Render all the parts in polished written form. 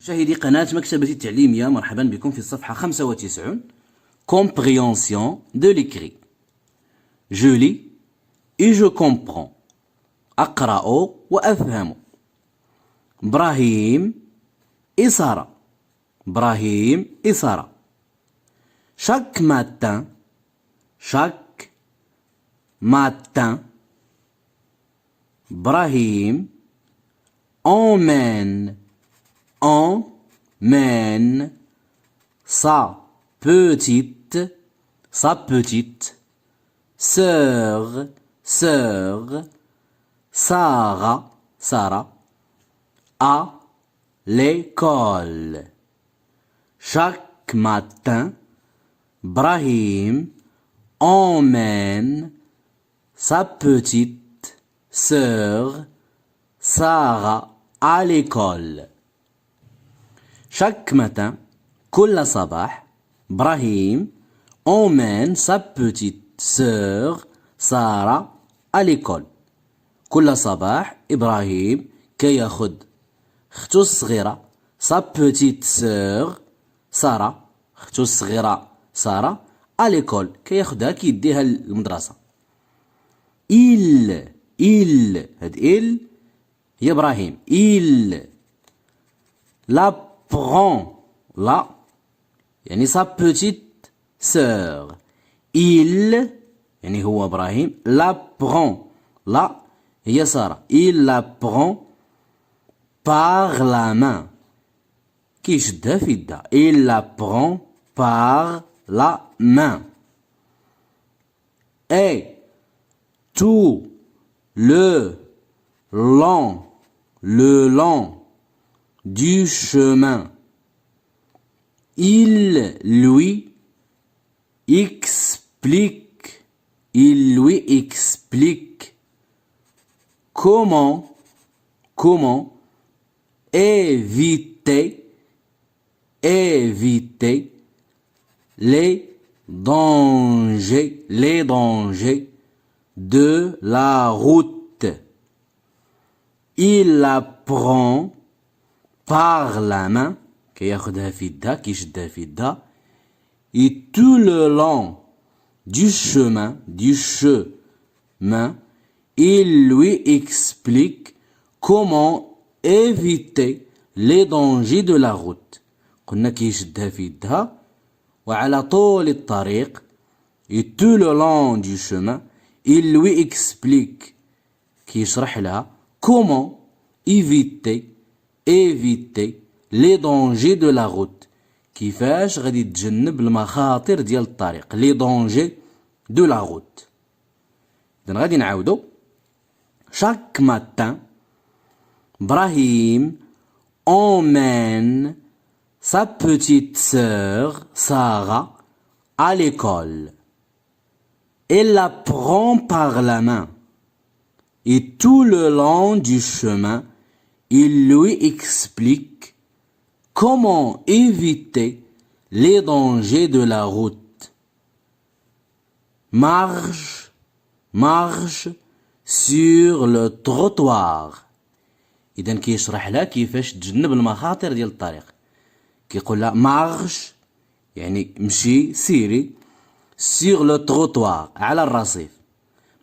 مشاهدي قناة مكتبة التعليمية، مرحبا بكم في الصفحة 95. Compréhension de l'écrit. Je lis et je comprends. أقرأ وأفهم. إبراهيم et Sarah. إبراهيم et Sarah. Chaque matin, إبراهيم emmène sa petite sœur Sarah à l'école. Chaque matin, Brahim emmène sa petite sœur Sarah à l'école. Chaque matin, كل صباح, Brahim emmène sa petite sœur Sarah à l'école. كل صباح إبراهيم كياخد أختو الصغيرة sa petite sœur سارة, أختو الصغيرة سارة à l'école, كياخدها كيديها للمدرسة. هاد هي إبراهيم. Il la prend la يعني sa petite sœur. Il يعني هو إبراهيم la prend la هي سارة. Il la prend par la main كيشدها في يدها. Il la prend par la main. Et tout le long du chemin, il lui explique comment éviter les dangers de la route. Il la prend par la main كياخدها في يدها كيشدها في يدها. Et tout le long du chemin il lui explique comment éviter les dangers de la route. قلنا كيشدها في يدها وعلى طول الطريق. Et tout le long du chemin il lui explique كيشرح لها comment éviter les dangers de la route. كيفاش غادي تجنب المخاطر ديال الطريق. les dangers de la route. إذن غادي نعاودو. chaque matin Brahim emmène sa petite sœur Sarah à l'école. Elle la prend par la main. Et tout le long du chemin, il lui explique comment éviter les dangers de la route. Marche sur le trottoir. إذا كيشرح لها كيفاش تجنب المخاطر ديال الطريق. كيقول لها marche يعني مشي سيري sur le trottoir على الرصيف.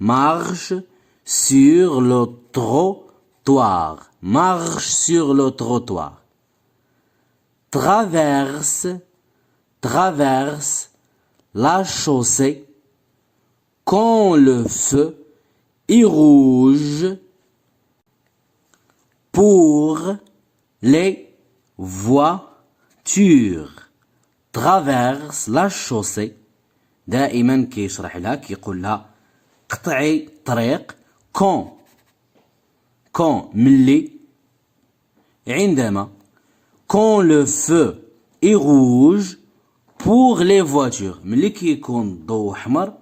marche sur le trottoir. Traverse la chaussée quand le feu est rouge pour les voitures. Traverse la chaussée. دائما كيشرح لها كيقول لها قطعي الطريق. quand ملي عندما quand le feu est rouge pour les voitures ملي كيكون الضوء احمر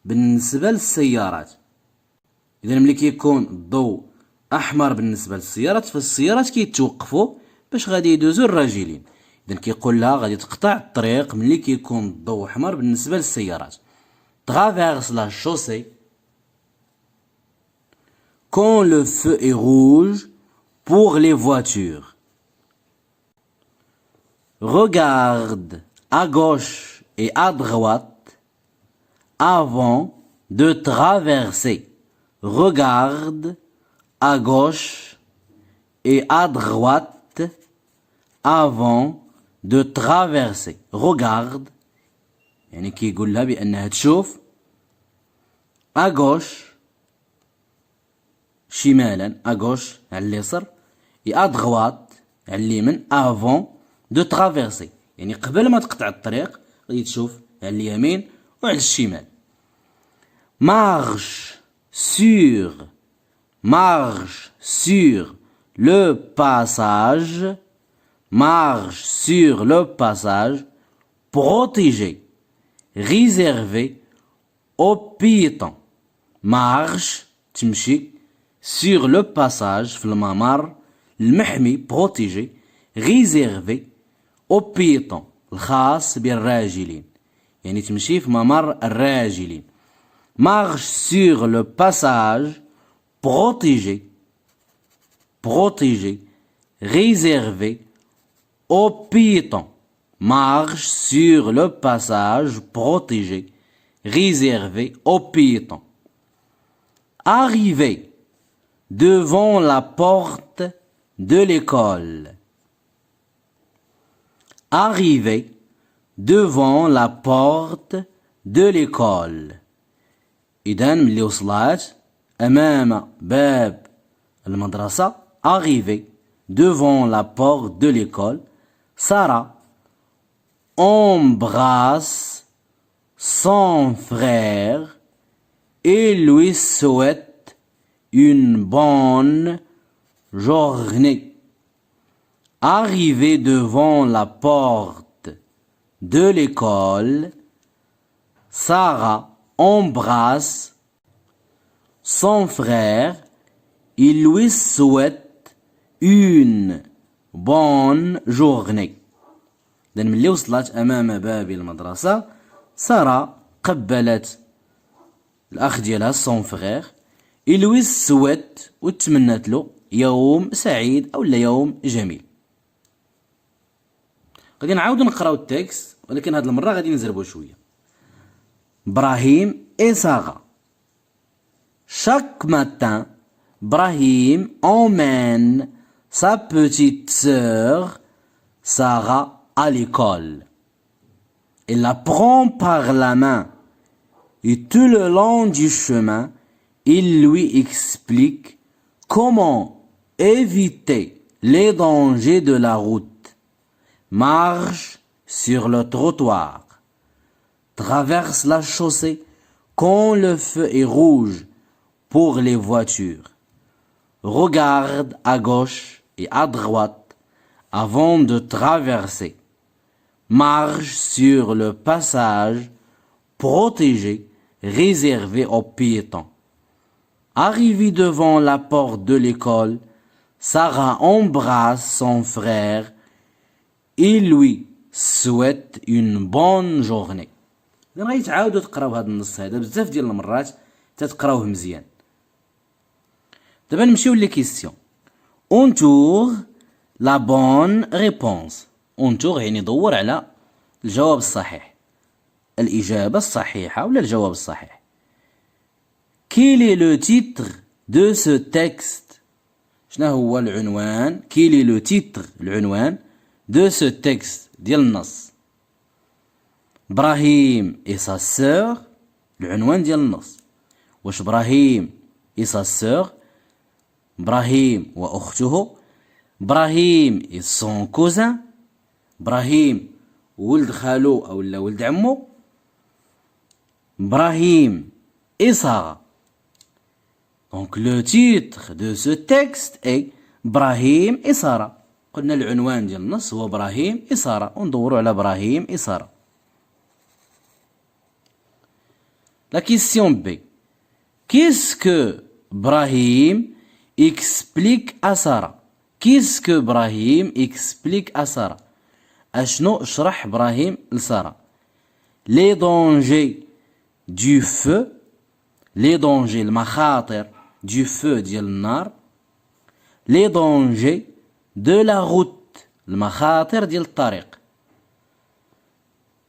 بالنسبه للسيارات. اذا ملي كيكون الضوء احمر بالنسبه للسيارات فالسيارات كيتوقفوا باش غادي يدوزوا الراجلين. اذا كيقول لها غادي تقطع الطريق ملي كيكون الضوء احمر بالنسبه للسيارات. traverse la chaussée quand le feu est rouge pour les voitures. regarde à gauche et à droite avant de traverser. Regarde à gauche et à droite avant de traverser. Regarde يعني كيقول لها بأنها تشوف à gauche شمالا à gauche على اليسار et à droite على اليمين avant de traverser يعني قبل ما تقطع الطريق غادي تشوف على اليمين وعلى الشمال. marche sur le passage, marche sur le passage protégé, réservé aux piétons. marche تمشي sur le passage في الممر المحمي protégé réservé aux piétons الخاص بالراجلين يعني تمشي في ممر الراجلين. marche sur le passage protégé réservé aux piétons. marche sur le passage protégé réservé aux piétons. arriver devant la porte de l'école. arriver devant la porte de l'école. إذن ملي وصلات أمام باب المدرسة arriver devant la porte de l'école. Sarah embrasse son frère et lui souhaite une bonne journée. arriver devant la porte de l'école. Sarah embrasse son frère, il lui souhaite une bonne journée. إذن ملي وصلت أمام باب المدرسة سارة قبلت الأخ ديالها son frère, il lui souhaite وتمنت له يوم سعيد أو يوم جميل. غادي نعاودو نقراو التكست ولكن هاد المرة غادي نزربو شوية. Brahim et Sarah. Chaque matin, Brahim emmène sa petite sœur Sarah à l'école. Il la prend par la main et tout le long du chemin, il lui explique comment éviter les dangers de la route. Marche sur le trottoir. Traverse la chaussée quand le feu est rouge pour les voitures. Regarde à gauche et à droite avant de traverser. Marche sur le passage protégé réservé aux piétons. Arrivé devant la porte de l'école, Sarah embrasse son frère et lui souhaite une bonne journée. إذن غادي تعاودو تقراو هاد النص هذا بزاف ديال المرات تتقراوه مزيان. دابا نمشيو لي كيستيون. انتور لا بون ريبونس. انتور يعني دور على الجواب الصحيح، الإجابة الصحيحة ولا الجواب الصحيح. Quel est le titre de ce texte؟ شنو هو العنوان؟ Quel est le titre العنوان de ce texte ديال النص؟ Brahim et sa sœur العنوان ديال النص. واش Brahim et sa sœur؟ Brahim وأخته؟ Brahim et son cousin؟ Brahim ولد خالو أو ولد عمو؟ Brahim et Sarah. Donc le titre de ce texte est Brahim et Sarah. قلنا العنوان ديال النص هو Brahim et Sarah. وندوروا على Brahim et Sarah. La question B. Qu'est-ce que Brahim explique à Sarah? Qu'est-ce que Brahim explique à Sarah? أشنو شرح إبراهيم لسارة؟ Les dangers du feu, les dangers المخاطر du feu ديال النار, les dangers de la route المخاطر ديال الطريق.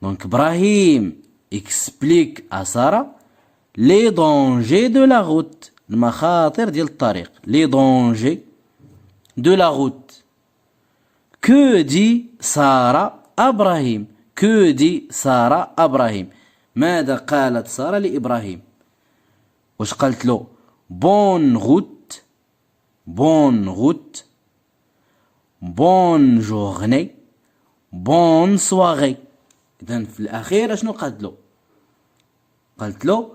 Donc, Brahim explique à Sarah les dangers de la route. المخاطر ديال الطريق. Les dangers de la route. Que dit Sarah à Brahim? Que dit Sarah à Brahim? ماذا قالت سارة لإبراهيم؟ واش قالت له bonne route, bonne route, bonne journée, bonne soirée. إذن في الأخير شنو قالت له؟ قالت له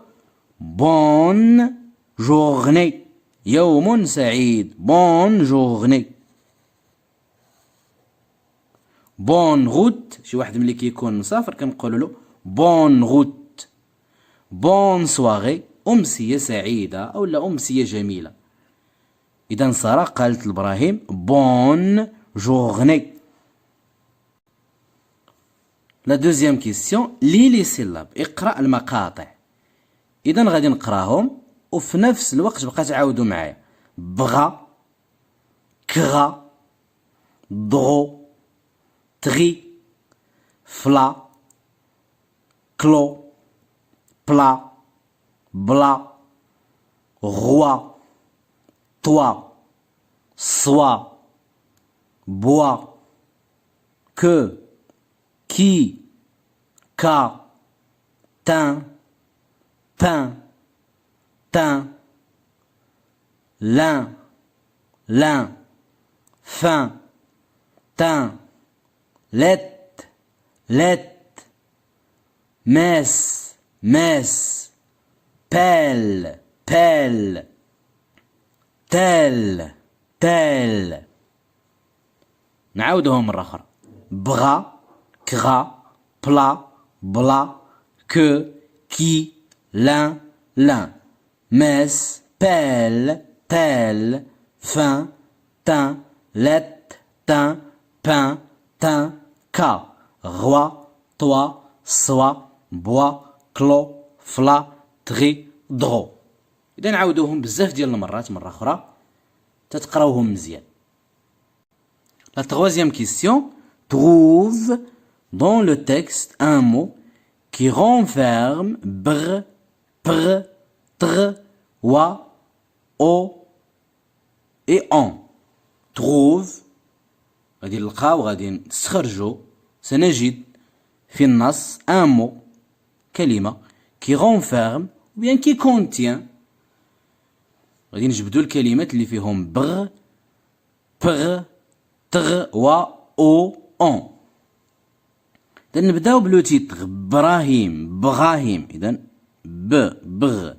bonne journée, يوم سعيد. bonne journée. bonne route، شي واحد ملي كيكون مسافر كنقولوا له bonne route. bonne soirée، أمسية سعيدة أو لا أمسية جميلة. إذا سارة قالت لإبراهيم bonne journée. La deuxième question، lis les syllabes. اقرأ المقاطع. إذا غادي نقراهم وفي نفس الوقت بقى تعاودوا معايا. بغا، كغا، ضغو، تغي، فلا، كلو، بلا، بلا، غوا، توا، سوا، بوا، que, qui, ka, tin, pain, tin, lin, lin, fin, tin, let, let, messe, messe, pelle, pelle, tel, tel. نعاودهم مرة أخرى. بغا، كغا، بلا، بلا، que, qui, l'un, l'un. messe, pelle, pelle, fin, tin, let, tin, pain, tin, ka. roi, toi, soi, bois, clos, fla, tri, drو. إذا نعاودوهم بزاف ديال المرات مرة أخرى تتقراوهم مزيان. La troisième question، trouve dans le texte un mot qui renferme br, pr, tr, wa, o et en. trouve غادي نلقاو غادي نستخرجوا سنجد في النص un mot كلمة qui renferme ou bien qui contient. غادي نجبدوا الكلمات اللي فيهم بغ، بغ، تغ و او اون. إذا نبداو بلو تيتغ براهيم، بغاهيم. إذا ب، بغ،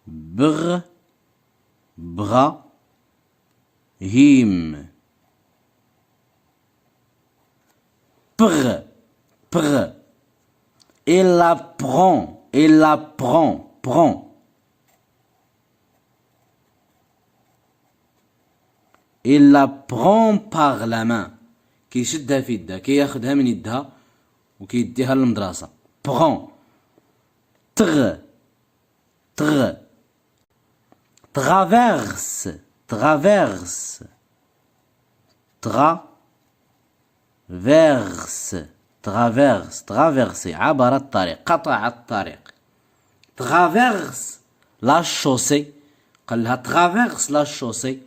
بغ، بغا، هيم. pr, pr. Il apprend, il apprend, prend. Il la prend par la main. كيشدها في يدها، كياخدها من يدها وكيديها للمدرسة. prend. tr, tr. traverse, traverse. traverse, traverse, traverser. عبر الطريق، قطع الطريق. traverse la chaussée. قال لها traverse la chaussée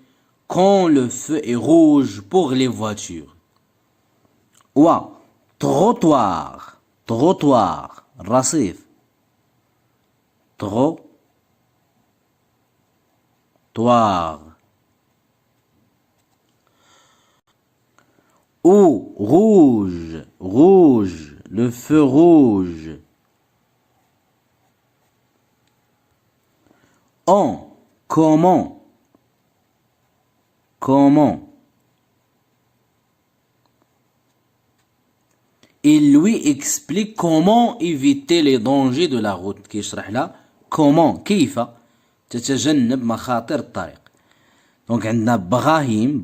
quand le feu est rouge pour les voitures. و trottoir, trottoir, الرصيف. trottoir. Ou rouge, rouge, le feu rouge. En, comment, comment. Il lui explique comment éviter les dangers de la route. كيشرح لها comment كيف تتجنب مخاطر الطريق. دونك عندنا براهيم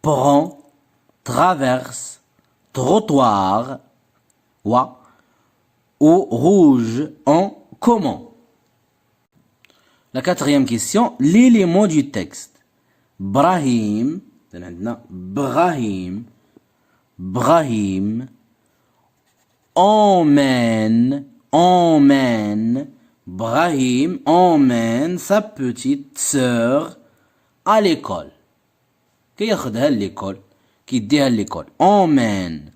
prend, traverse, trottoir ou rouge en comment. La quatrième question, lis les mots du texte. Brahim, Brahim, emmène, Brahim emmène sa petite sœur à l'école. كياخدها l'école, كيديها l'école. Emmène.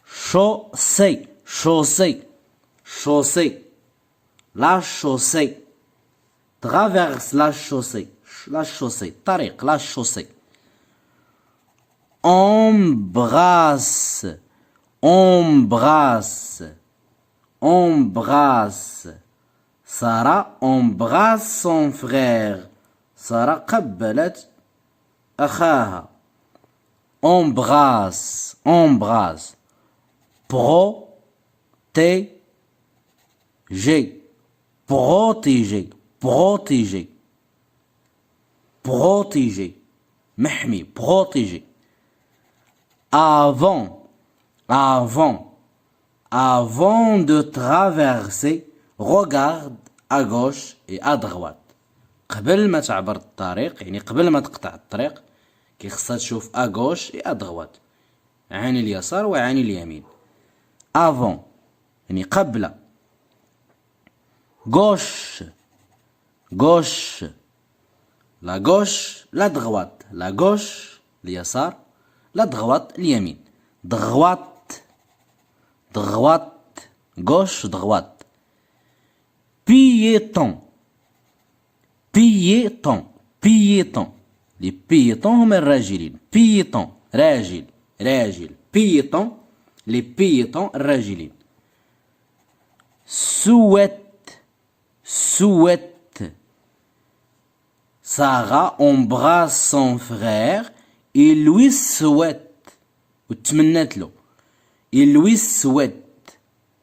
Chaussée, chaussée, chaussée. La chaussée. Traverse la chaussée. La chaussée. طريق, la chaussée. Embrasse, embrasse, embrasse. Sarah embrasse son frère. Sarah قبلت أخاها. Embrasse, embrasse. Protéger, protéger, protéger, protéger. محمي, protéger. Avant, avant, avant de traverser, regarde à gauche et à droite. قبل ما تعبر الطريق يعني قبل ما تقطع الطريق كيخصها تشوف à gauche et à droite. عاني اليسار وعاني اليمين. Avant يعني قبل. Gauche, gauche. La gauche, la droite. La gauche, اليسار. La droite, اليمين. Droite, droite. Gauche, droite. Piéton, piéton, piéton. Les piétons هم الراجلين. Piéton, راجل, راجل. Piéton, les piétons الراجلين. Souhaite, souhaite. Sarah embrasse son frère et lui souhaite. وتمنت له. Il lui souhaite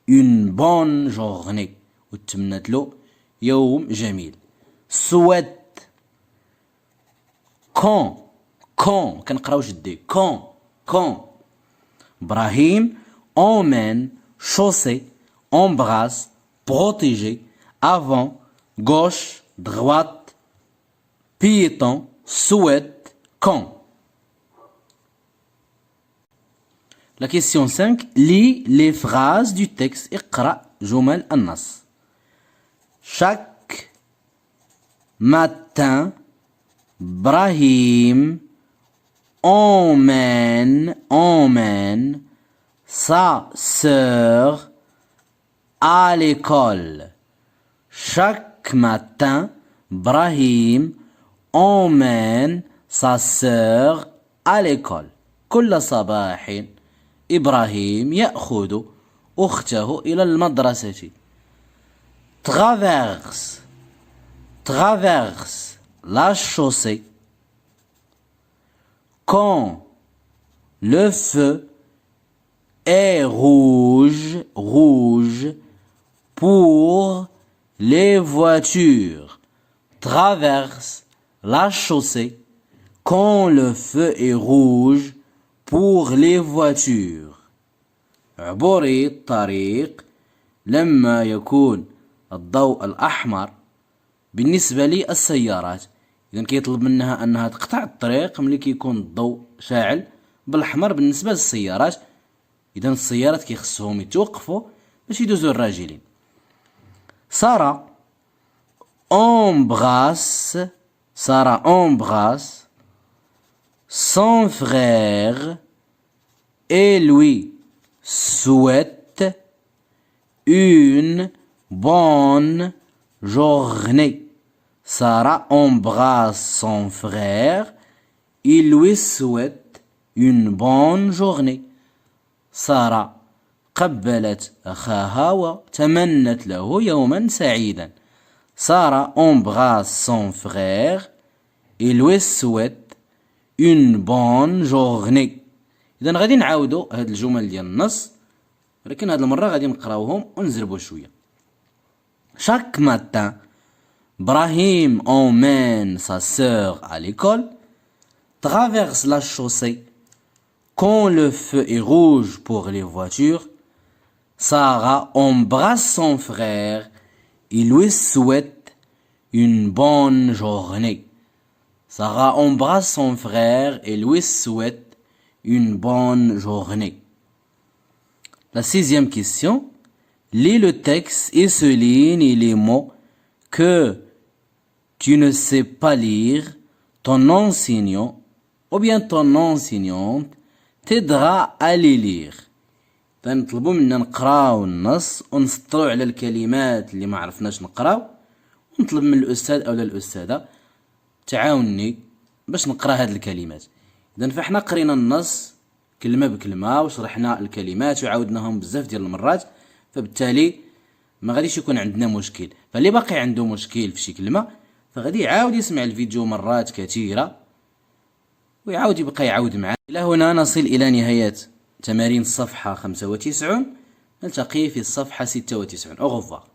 une bonne journée. وتمنت له يوم جميل. Souhaite. Quand, quand. كنقراو جدي. Quand, quand. Brahim emmène, chausser, embrasse, protéger, avant, gauche, droite, piéton, souhaite, quand. La question 5. Lis les phrases du texte. اقرأ جمل النص. Chaque matin, Brahim emmène sa sœur à l'école. Chaque matin, Brahim emmène sa sœur à l'école. كل صباح إبراهيم يأخذ أخته إلى المدرسة. Traverse, traverse la chaussée. Quand le feu est rouge, rouge pour les voitures. Traverse la chaussée quand le feu est rouge pour les voitures. عبوري الطريق لما يكون الضوء الأحمر بالنسبة للسيارات. إذن كيطلب منها أنها تقطع الطريق ملي كيكون الضوء شاعل بالأحمر بالنسبة للسيارات. إذن السيارات كيخصهم يتوقفوا باش يدوزوا الراجلين. سارة embrasse son frère et lui souhaite une bonne journée. Sarah embrasse son frère et lui souhaite une bonne journée. سارة قبلت أخاها وتمنت له يوما سعيدا. سارة embrasse son frère et lui souhaite une bonne journée. إذن غادي نعاودو هاد الجمل ديال النص ولكن هاد المرة غادي نقراوهم ونزربو شوية. Chaque matin, Brahim emmène sa sœur à l'école, traverse la chaussée quand le feu est rouge pour les voitures. Sarah embrasse son frère et lui souhaite une bonne journée. Sarah embrasse son frère et lui souhaite une bonne journée. La sixième question. Lis le texte et souligne les mots que tu ne sais pas lire. Ton enseignant ou bien ton enseignante t'aidera à les lire. فنطلبوا منا نقراو النص ونسطروا على الكلمات اللي ما عرفناش نقراو، ونطلب من الأستاذ أو الأستاذة تعاوني باش نقرا هاد الكلمات. إذن فاحنا قرينا النص كلمة بكلمة وشرحنا الكلمات وعاودناهم بزاف ديال المرات، فبالتالي ما غاديش يكون عندنا مشكل. فاللي باقي عنده مشكل في شي كلمة فغادي يعاود يسمع الفيديو مرات كثيرة ويعاود يبقى يعاود معاه. إلى هنا نصل إلى نهاية تمارين الصفحة 95. نلتقي في الصفحة 96. أو غفار.